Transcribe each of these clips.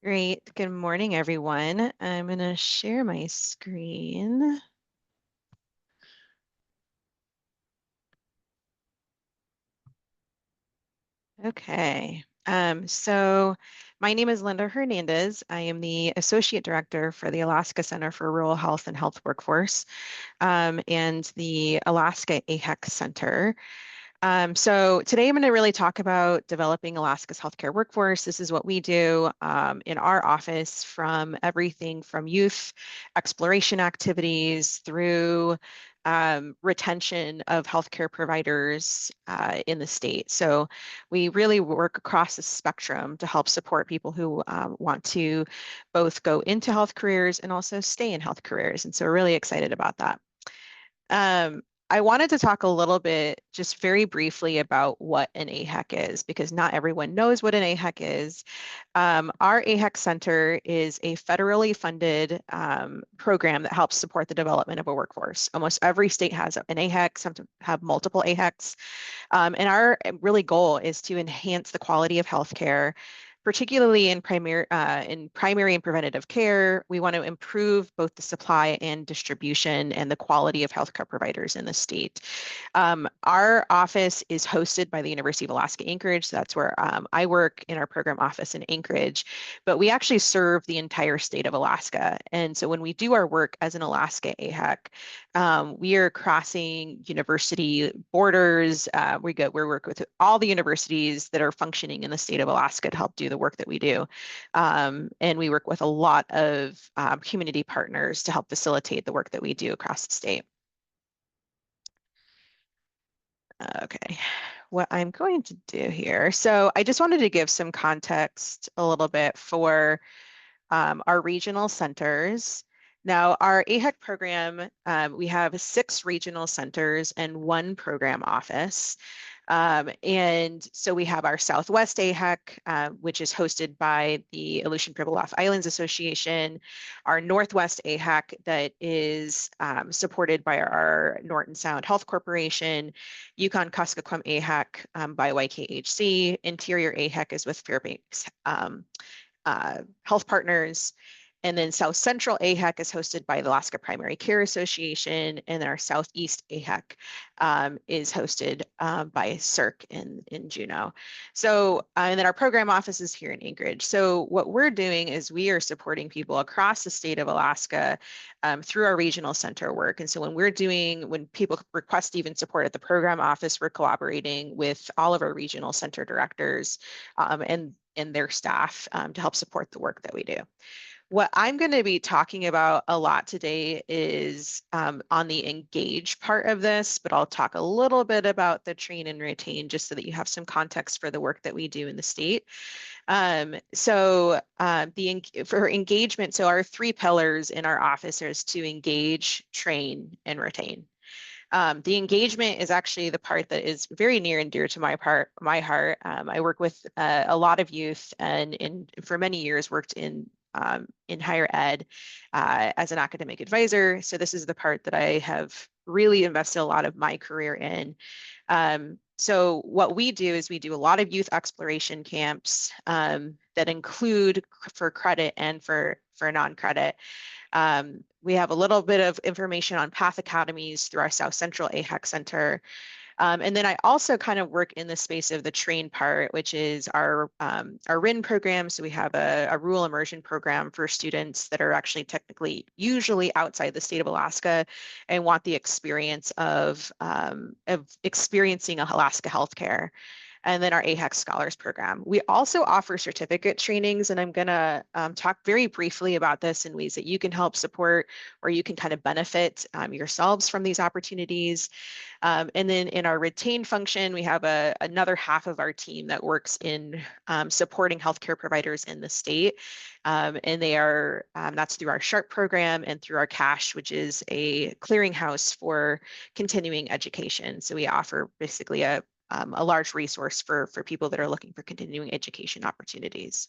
Great. Good morning, everyone. I'm going to share my screen. Okay. So my name is Linda Hernandez. I am the Associate Director for the Alaska Center for Rural Health and Health Workforce, and the Alaska AHEC Center. So today I'm going to really talk about developing Alaska's healthcare workforce. This is what we do in our office, from everything from youth exploration activities through retention of healthcare providers in the state. So we really work across the spectrum to help support people who want to both go into health careers and also stay in health careers. And so we're really excited about that. Um, I wanted to talk a little bit, just very briefly, about what an AHEC is, because not everyone knows what an AHEC is. Our AHEC Center is a federally funded program that helps support the development of a workforce. Almost every state has an AHEC, some have multiple AHECs. And our really goal is to enhance the quality of healthcare, particularly in primary and preventative care. We want to improve both the supply and distribution and the quality of healthcare providers in the state. Our office is hosted by the University of Alaska Anchorage. So that's where I work in our program office in Anchorage. But we actually serve the entire state of Alaska. And so when we do our work as an Alaska AHEC, we are crossing university borders. We work with all the universities that are functioning in the state of Alaska to help do the work that we do. And we work with a lot of community partners to help facilitate the work that we do across the state. Okay, what I'm going to do here. So I just wanted to give some context a little bit for our regional centers. Now, our AHEC program, we have 6 regional centers and 1 program office. And so we have our Southwest AHEC, which is hosted by the Aleutian Pribilof Islands Association, our Northwest AHEC that is supported by our Norton Sound Health Corporation, Yukon-Kuskokwim AHEC by YKHC, Interior AHEC is with Fairbanks Health Partners. And then South Central AHEC is hosted by the Alaska Primary Care Association, and then our Southeast AHEC is hosted by CIRC in Juneau. So, and then our program office is here in Anchorage. So what we're doing is we are supporting people across the state of Alaska through our regional center work. And so when people request even support at the program office, we're collaborating with all of our regional center directors and their staff to help support the work that we do. What I'm going to be talking about a lot today is on the engage part of this, but I'll talk a little bit about the train and retain just so that you have some context for the work that we do in the state. For engagement, so our 3 pillars in our office is to engage, train, and retain. The engagement is actually the part that is very near and dear to my heart. I work with a lot of youth, and for many years worked in higher ed as an academic advisor. So this is the part that I have really invested a lot of my career in. So what we do is we do a lot of youth exploration camps that include for credit and for non-credit. We have a little bit of information on path academies through our South Central AHEC Center. And then I also kind of work in the space of the train part, which is our RIN program. So we have a rural immersion program for students that are actually technically usually outside the state of Alaska and want the experience of experiencing Alaska healthcare. And then our AHEC Scholars Program. We also offer certificate trainings, and I'm going to talk very briefly about this in ways that you can help support or you can kind of benefit yourselves from these opportunities. And then in our retain function, we have another half of our team that works in supporting healthcare providers in the state. And they are, that's through our SHARP program and through our CASH, which is a clearinghouse for continuing education. So we offer basically a large resource for people that are looking for continuing education opportunities.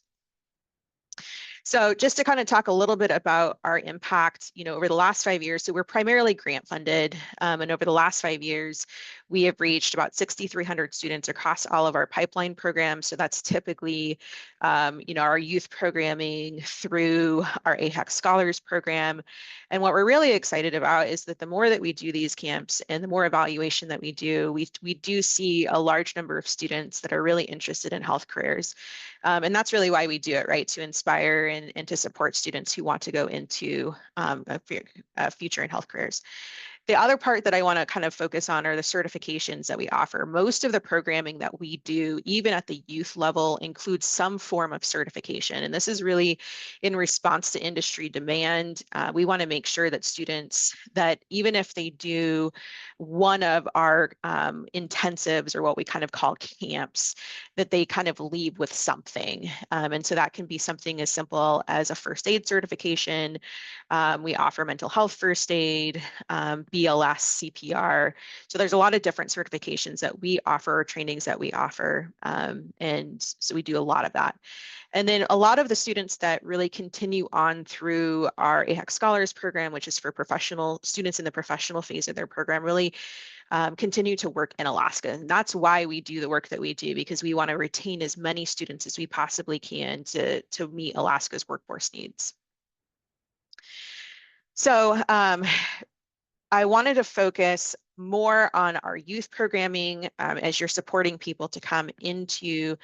So just to kind of talk a little bit about our impact, over the last 5 years, so we're primarily grant funded, and over the last 5 years, We have reached about 6,300 students across all of our pipeline programs. So that's typically, our youth programming through our AHEC Scholars Program. And what we're really excited about is that the more that we do these camps and the more evaluation that we do, we do see a large number of students that are really interested in health careers. And that's really why we do it, right? To inspire and to support students who want to go into a future in health careers. The other part that I want to kind of focus on are the certifications that we offer. Most of the programming that we do, even at the youth level, includes some form of certification. And this is really in response to industry demand. We want to make sure that students, that even if they do one of our intensives, or what we kind of call camps, that they kind of leave with something. And so that can be something as simple as a first aid certification. We offer mental health first aid, BLS, CPR. So there's a lot of different certifications that we offer, trainings that we offer. And so we do a lot of that. And then a lot of the students that really continue on through our AHEC Scholars Program, which is for professional students in the professional phase of their program, really continue to work in Alaska. And that's why we do the work that we do, because we want to retain as many students as we possibly can to meet Alaska's workforce needs. So I wanted to focus more on our youth programming as you're supporting people to come into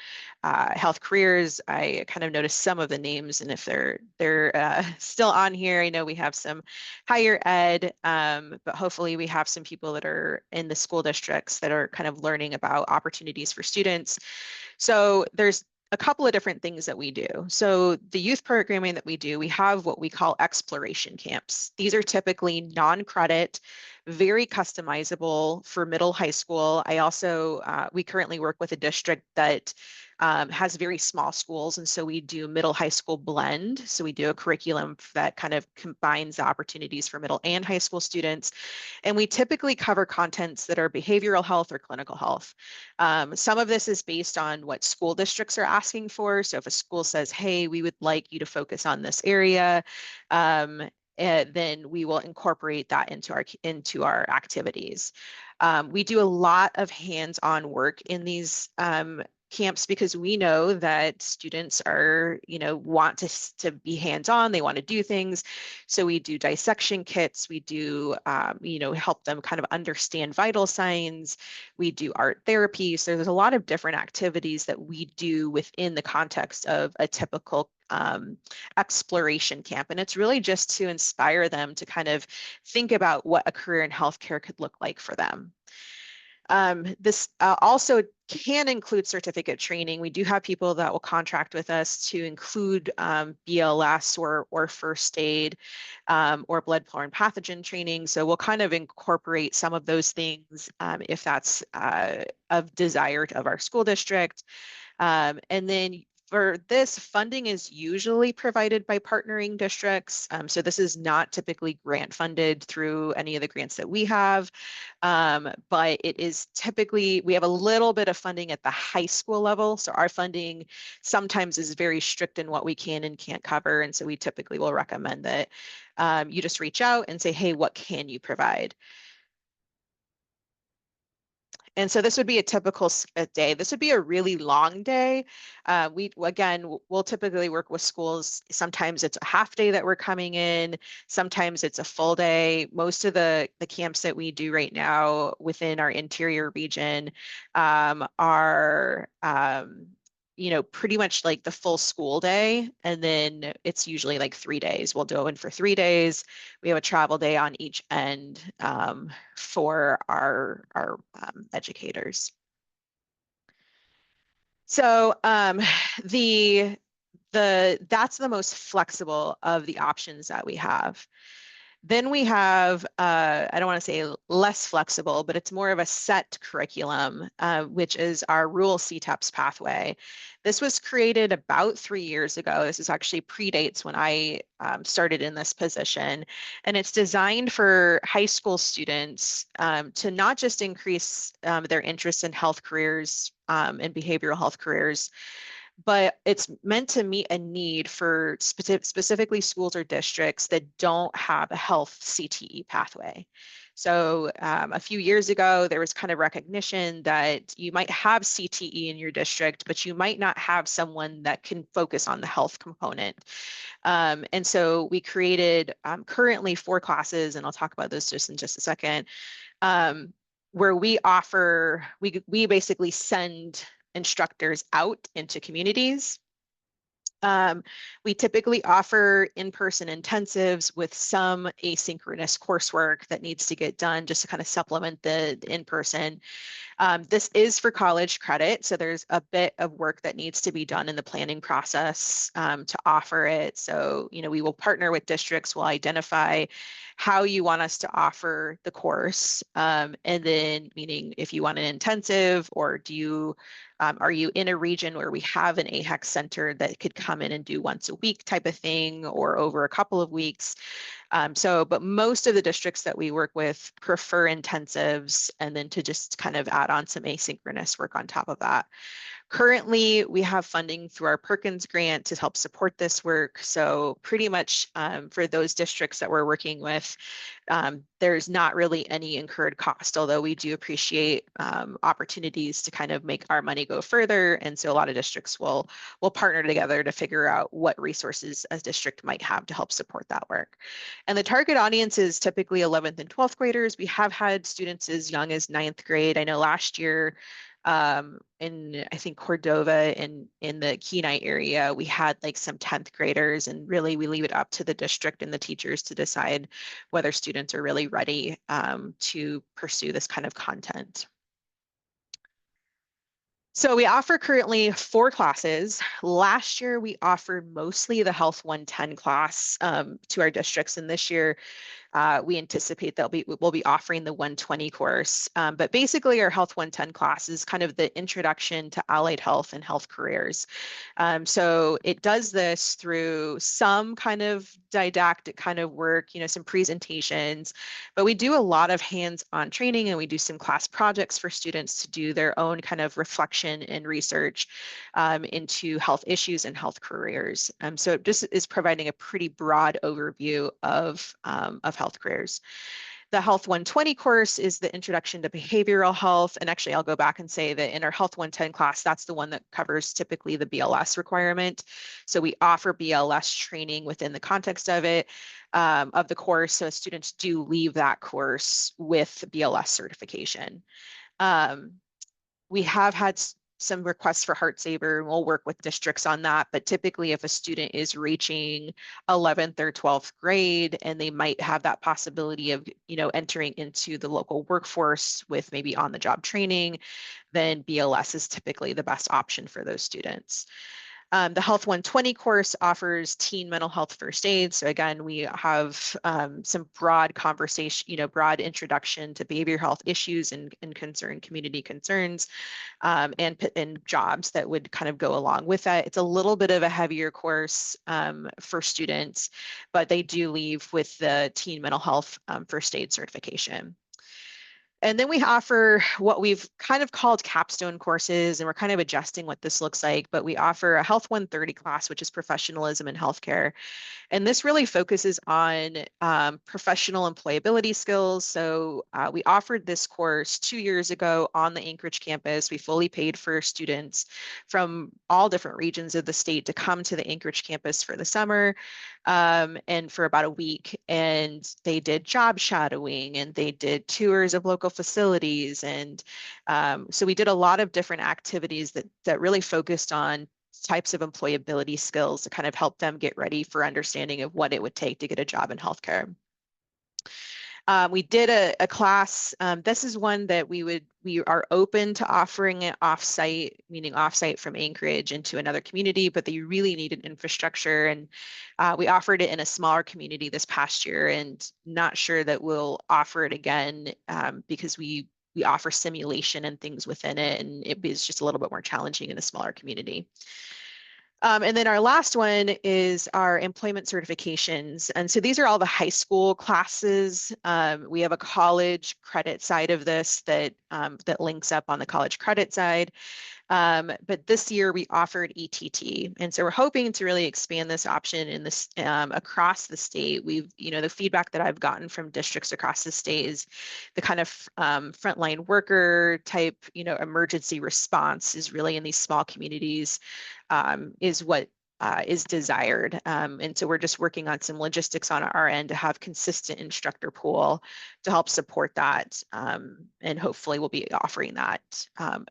health careers. I kind of noticed some of the names, and if they're still on here, I know we have some higher ed, but hopefully we have some people that are in the school districts that are kind of learning about opportunities for students. So there's a couple of different things that we do. So the youth programming that we do, we have what we call exploration camps. These are typically non-credit, very customizable for middle high school. I also, we currently work with a district that has very small schools, and so we do middle high school blend. So we do a curriculum that kind of combines the opportunities for middle and high school students. And we typically cover contents that are behavioral health or clinical health. Some of this is based on what school districts are asking for. So if a school says, hey, we would like you to focus on this area, then we will incorporate that into our activities. We do a lot of hands-on work in these camps because we know that students are, want to be hands-on, they want to do things. So we do dissection kits, we do, help them kind of understand vital signs, we do art therapy. So there's a lot of different activities that we do within the context of a typical exploration camp. And it's really just to inspire them to kind of think about what a career in healthcare could look like for them. This also can include certificate training. We do have people that will contract with us to include BLS or first aid or bloodborne pathogen training. So we'll kind of incorporate some of those things if that's of desire of our school district. And then for this, funding is usually provided by partnering districts. So this is not typically grant funded through any of the grants that we have, but it is typically, we have a little bit of funding at the high school level. So our funding sometimes is very strict in what we can and can't cover. And so we typically will recommend that you just reach out and say, hey, what can you provide? And so this would be a typical day. This would be a really long day. We'll typically work with schools. Sometimes it's a half day that we're coming in. Sometimes it's a full day. Most of the camps that we do right now within our interior region are pretty much like the full school day. And then it's usually like 3 days. We'll go in for 3 days. We have a travel day on each end for our educators. So that's the most flexible of the options that we have. Then we have, I don't want to say less flexible, but it's more of a set curriculum, which is our rural CTEPS pathway. This was created about 3 years ago. This is actually predates when I started in this position. And it's designed for high school students to not just increase their interest in health careers and behavioral health careers, but it's meant to meet a need for specifically schools or districts that don't have a health CTE pathway. So a few years ago, there was kind of recognition that you might have CTE in your district, but you might not have someone that can focus on the health component. And so we created currently 4 classes, and I'll talk about those just in just a second, where we basically send instructors out into communities. We typically offer in-person intensives with some asynchronous coursework that needs to get done just to kind of supplement the in-person. This is for college credit, so there's a bit of work that needs to be done in the planning process to offer it. So, we will partner with districts, we'll identify how you want us to offer the course, and then meaning if you want an intensive, or are you in a region where we have an AHEC center that could come in and do once a week type of thing, or over a couple of weeks? But most of the districts that we work with prefer intensives, and then to just kind of add on some asynchronous work on top of that. Currently, we have funding through our Perkins grant to help support this work. So pretty much for those districts that we're working with, there's not really any incurred cost, although we do appreciate opportunities to kind of make our money go further. And so a lot of districts will partner together to figure out what resources a district might have to help support that work. And the target audience is typically 11th and 12th graders. We have had students as young as 9th grade. I know last year in I think Cordova in the Kenai area, we had like some 10th graders, and really we leave it up to the district and the teachers to decide whether students are really ready to pursue this kind of content. So we offer currently 4 classes. Last year, we offered mostly the Health 110 class to our districts, and this year we anticipate that we'll be offering the 120 course. But basically, our Health 110 class is kind of the introduction to allied health and health careers. So it does this through some kind of didactic kind of work, some presentations, but we do a lot of hands-on training, and we do some class projects for students to do their own kind of reflection and research into health issues and health careers. So it just is providing a pretty broad overview of health careers. The Health 120 course is the introduction to behavioral health. And actually, I'll go back and say that in our Health 110 class, that's the one that covers typically the BLS requirement. So we offer BLS training within the context of it, of the course. So students do leave that course with BLS certification. We have had some requests for Heart Saver, and we'll work with districts on that. But typically, if a student is reaching 11th or 12th grade, and they might have that possibility of, entering into the local workforce with maybe on-the-job training, then BLS is typically the best option for those students. The Health 120 course offers teen mental health first aid. So again, we have some broad conversation, broad introduction to behavioral health issues and community concerns, and jobs that would kind of go along with that. It's a little bit of a heavier course for students, but they do leave with the teen mental health first aid certification. And then we offer what we've kind of called capstone courses, and we're kind of adjusting what this looks like, but we offer a Health 130 class, which is professionalism in healthcare. And this really focuses on professional employability skills. So we offered this course 2 years ago on the Anchorage campus. We fully paid for students from all different regions of the state to come to the Anchorage campus for the summer and for about a week. And they did job shadowing, and they did tours of local facilities. And so we did a lot of different activities that really focused on types of employability skills to kind of help them get ready for understanding of what it would take to get a job in healthcare. We did a class. This is one that we are open to offering it offsite, meaning offsite from Anchorage into another community, but they really need an infrastructure. And we offered it in a smaller community this past year, and not sure that we'll offer it again because we offer simulation and things within it, and it is just a little bit more challenging in a smaller community. And then our last one is our employment certifications. And so these are all the high school classes. We have a college credit side of this that links up on the college credit side. But this year we offered ETT. And so we're hoping to really expand this option in this across the state. We've, the feedback that I've gotten from districts across the state is the kind of frontline worker type, emergency response is really in these small communities is what is desired. And so we're just working on some logistics on our end to have consistent instructor pool to help support that. And hopefully we'll be offering that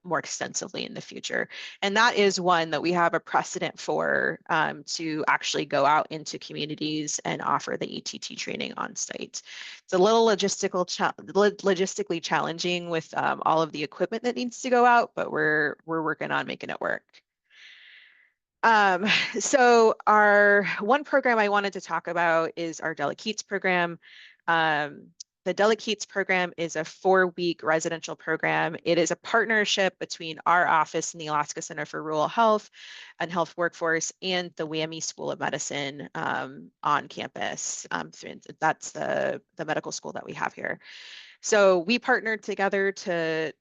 more extensively in the future. And that is one that we have a precedent for to actually go out into communities and offer the ETT training on site. It's a little logistically challenging with all of the equipment that needs to go out, but we're working on making it work. So our one program I wanted to talk about is our Delegates program. The Delegates program is a 4-week residential program. It is a partnership between our office and the Alaska Center for Rural Health and Health Workforce and the WAMI School of Medicine on campus. That's the medical school that we have here. So we partnered together to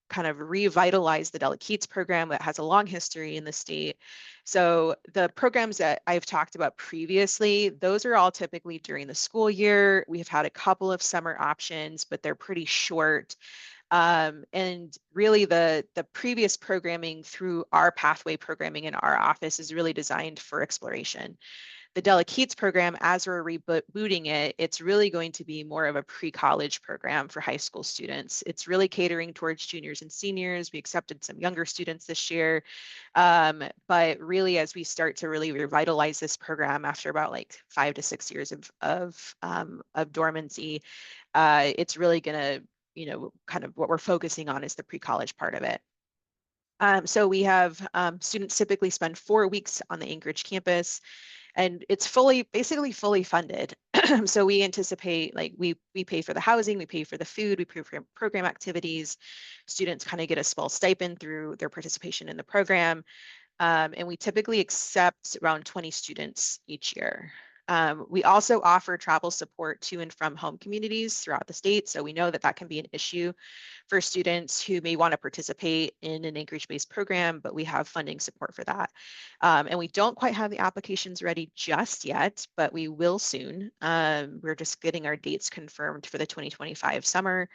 kind of revitalize the Delegates program that has a long history in the state. So the programs that I've talked about previously, those are all typically during the school year. We've had a couple of summer options, but they're pretty short. And really the previous programming through our pathway programming in our office is really designed for exploration. The Delegates program, as we're rebooting it, it's really going to be more of a pre-college program for high school students. It's really catering towards juniors and seniors. We accepted some younger students this year. But really, as we start to really revitalize this program after about like 5 to 6 years of dormancy, it's really going to, kind of what we're focusing on is the pre-college part of it. So we have students typically spend 4 weeks on the Anchorage campus, and it's basically fully funded. So we anticipate, like, we pay for the housing, we pay for the food, we pay for program activities. Students kind of get a small stipend through their participation in the program. And we typically accept around 20 students each year. We also offer travel support to and from home communities throughout the state. So we know that that can be an issue for students who may want to participate in an Anchorage-based program, but we have funding support for that. And we don't quite have the applications ready just yet, but we will soon. We're just getting our dates confirmed for the 2025 summer.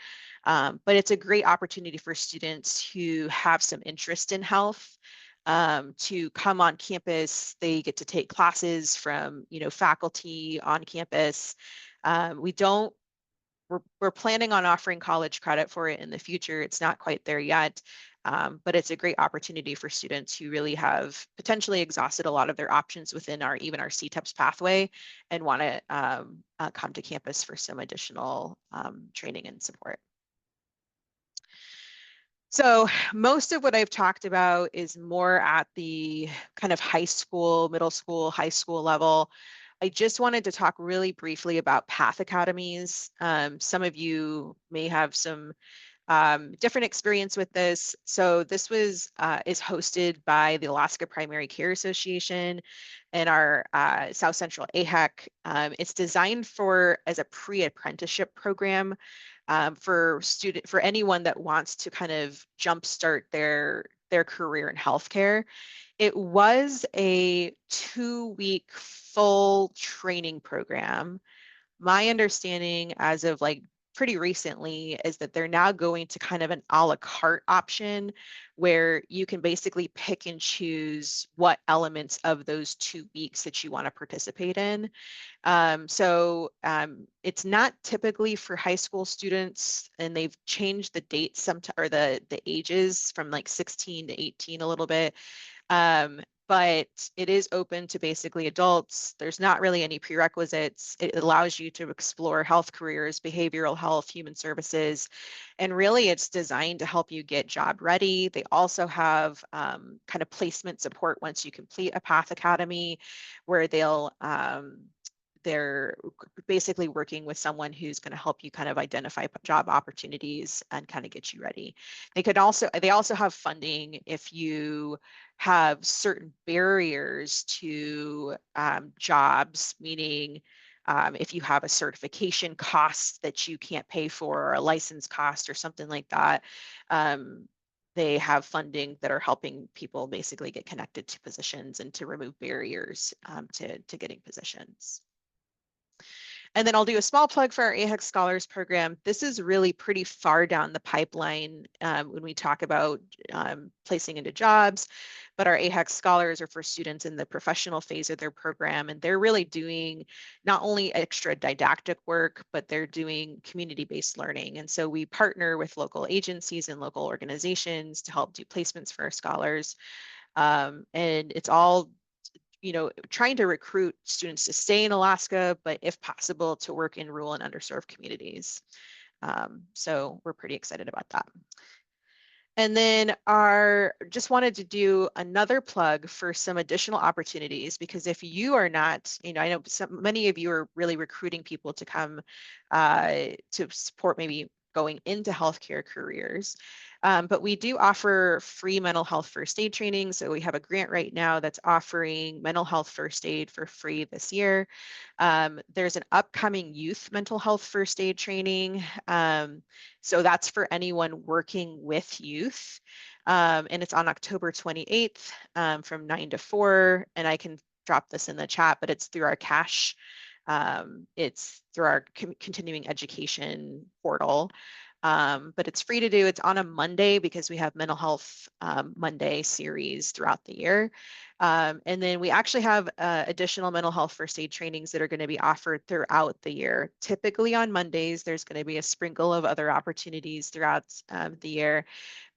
But it's a great opportunity for students who have some interest in health to come on campus. They get to take classes from, faculty on campus. We're planning on offering college credit for it in the future. It's not quite there yet, but it's a great opportunity for students who really have potentially exhausted a lot of their options within even our CTEPS pathway and want to come to campus for some additional training and support. So most of what I've talked about is more at the kind of high school, middle school, high school level. I just wanted to talk really briefly about path academies. Some of you may have some different experience with this. So this is hosted by the Alaska Primary Care Association and our South Central AHEC. It's designed as a pre-apprenticeship program for anyone that wants to kind of jumpstart their career in healthcare. It was a 2-week full training program. My understanding as of like pretty recently is that they're now going to kind of an a la carte option where you can basically pick and choose what elements of those 2 weeks that you want to participate in. So it's not typically for high school students, and they've changed the dates or the ages from like 16 to 18 a little bit. But it is open to basically adults. There's not really any prerequisites. It allows you to explore health careers, behavioral health, human services, and really it's designed to help you get job ready. They also have kind of placement support once you complete a Path Academy, where they're basically working with someone who's going to help you kind of identify job opportunities and kind of get you ready. They also have funding if you have certain barriers to jobs, meaning if you have a certification cost that you can't pay for, or a license cost or something like that. they have funding that are helping people basically get connected to positions and to remove barriers to getting positions. And then I'll do a small plug for our AHEC Scholars Program. This is really pretty far down the pipeline when we talk about placing into jobs, but our AHEC Scholars are for students in the professional phase of their program, and they're really doing not only extra didactic work, but they're doing community-based learning. And so we partner with local agencies and local organizations to help do placements for our scholars. And it's all trying to recruit students to stay in Alaska, but if possible, to work in rural and underserved communities. So we're pretty excited about that. And then just wanted to do another plug for some additional opportunities, because if you are not, I know many of you are really recruiting people to come to support maybe going into healthcare careers. But we do offer free mental health first aid training. So we have a grant right now that's offering mental health first aid for free this year. There's an upcoming youth mental health first aid training. So that's for anyone working with youth. And it's on October 28th from 9 to 4. And I can drop this in the chat, but it's through our CASH. It's through our continuing education portal. But it's free to do. It's on a Monday because we have mental health Monday series throughout the year. And then we actually have additional mental health first aid trainings that are going to be offered throughout the year. Typically on Mondays, there's going to be a sprinkle of other opportunities throughout the year.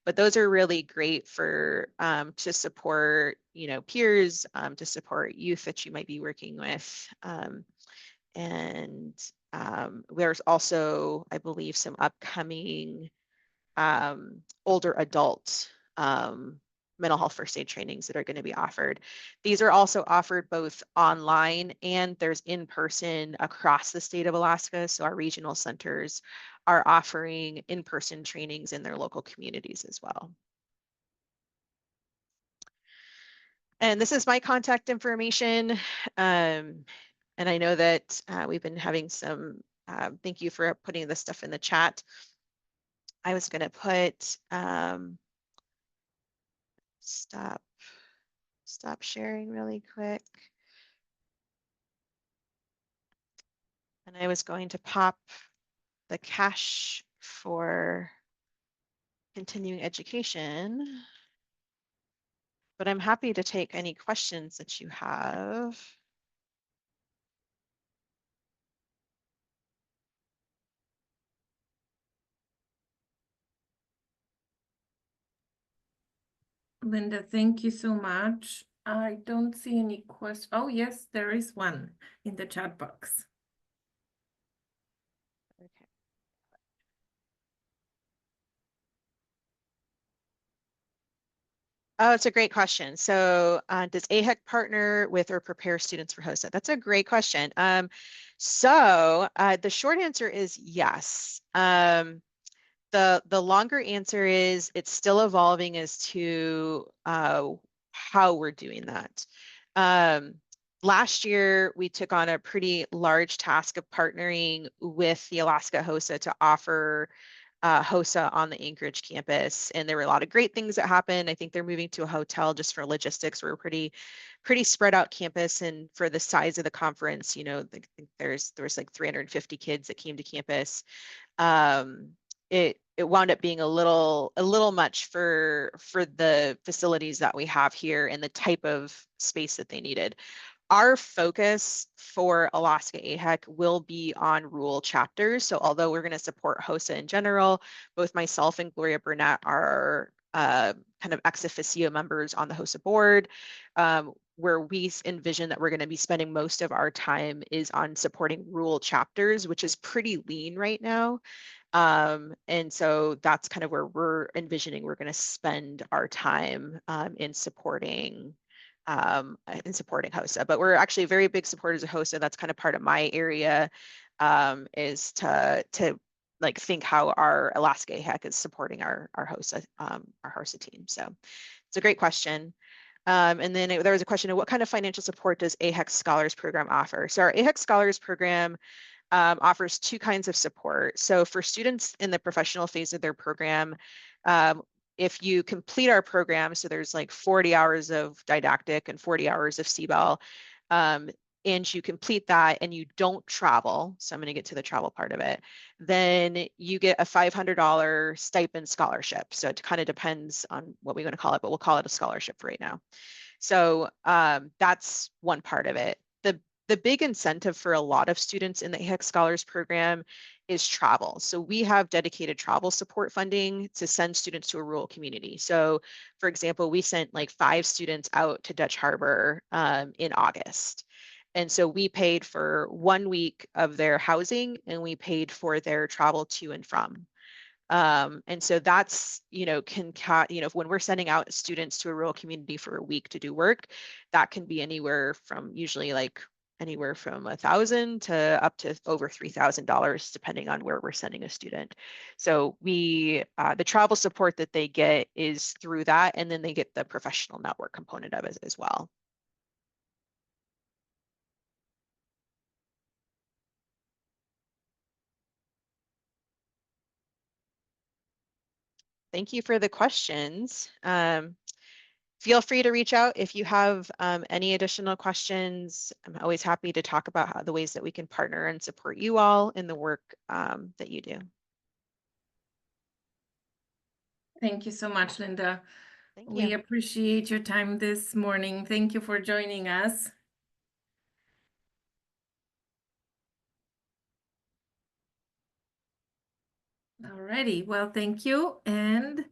But those are really great for to support, peers, to support youth that you might be working with. And there's also, I believe, some upcoming older adult mental health first aid trainings that are going to be offered. These are also offered both online and there's in person across the state of Alaska. So our regional centers are offering in-person trainings in their local communities as well. And this is my contact information. And I know that we've been having some, thank you for putting this stuff in the chat. I was going to put, stop sharing really quick. And I was going to pop the cache for continuing education, but I'm happy to take any questions that you have. Linda, thank you so much. I don't see any questions. Oh, yes, there is one in the chat box. Okay. Oh, it's a great question. So does AHEC partner with or prepare students for HOSA? That's a great question. So the short answer is yes. The longer answer is it's still evolving as to how we're doing that. Last year, we took on a pretty large task of partnering with the Alaska HOSA to offer HOSA on the Anchorage campus. And there were a lot of great things that happened. I think they're moving to a hotel just for logistics. We're a pretty spread out campus. And for the size of the conference, there was like 350 kids that came to campus. It wound up being a little much for the facilities that we have here and the type of space that they needed. Our focus for Alaska AHEC will be on rural chapters. So although we're going to support HOSA in general, both myself and Gloria Burnett are kind of ex officio members on the HOSA board, where we envision that we're going to be spending most of our time is on supporting rural chapters, which is pretty lean right now. And so that's kind of where we're envisioning we're going to spend our time in supporting HOSA. But we're actually very big supporters of HOSA. That's kind of part of my area, is to like think how our Alaska AHEC is supporting our HOSA team. So it's a great question. And then there was a question of what kind of financial support does AHEC Scholars Program offer? So our AHEC Scholars Program offers two kinds of support. So for students in the professional phase of their program, if you complete our program, so there's like 40 hours of didactic and 40 hours of CBEL, and you complete that and you don't travel, so I'm going to get to the travel part of it, then you get a $500 stipend scholarship. So it kind of depends on what we're going to call it, but we'll call it a scholarship for right now. So that's one part of it. The big incentive for a lot of students in the AHEC Scholars Program is travel. So we have dedicated travel support funding to send students to a rural community. So for example, we sent like 5 students out to Dutch Harbor in August. And so we paid for 1 week of their housing and we paid for their travel to and from. And so that's, when we're sending out students to a rural community for a week to do work, that can be anywhere from usually like anywhere from $1,000 to up to over $3,000, depending on where we're sending a student. So the travel support that they get is through that, and then they get the professional network component of it as well. Thank you for the questions. Feel free to reach out if you have any additional questions. I'm always happy to talk about the ways that we can partner and support you all in the work that you do. Thank you so much, Linda. Thank We you. appreciate your time this morning. Thank you for joining us. Alrighty, well, thank you. And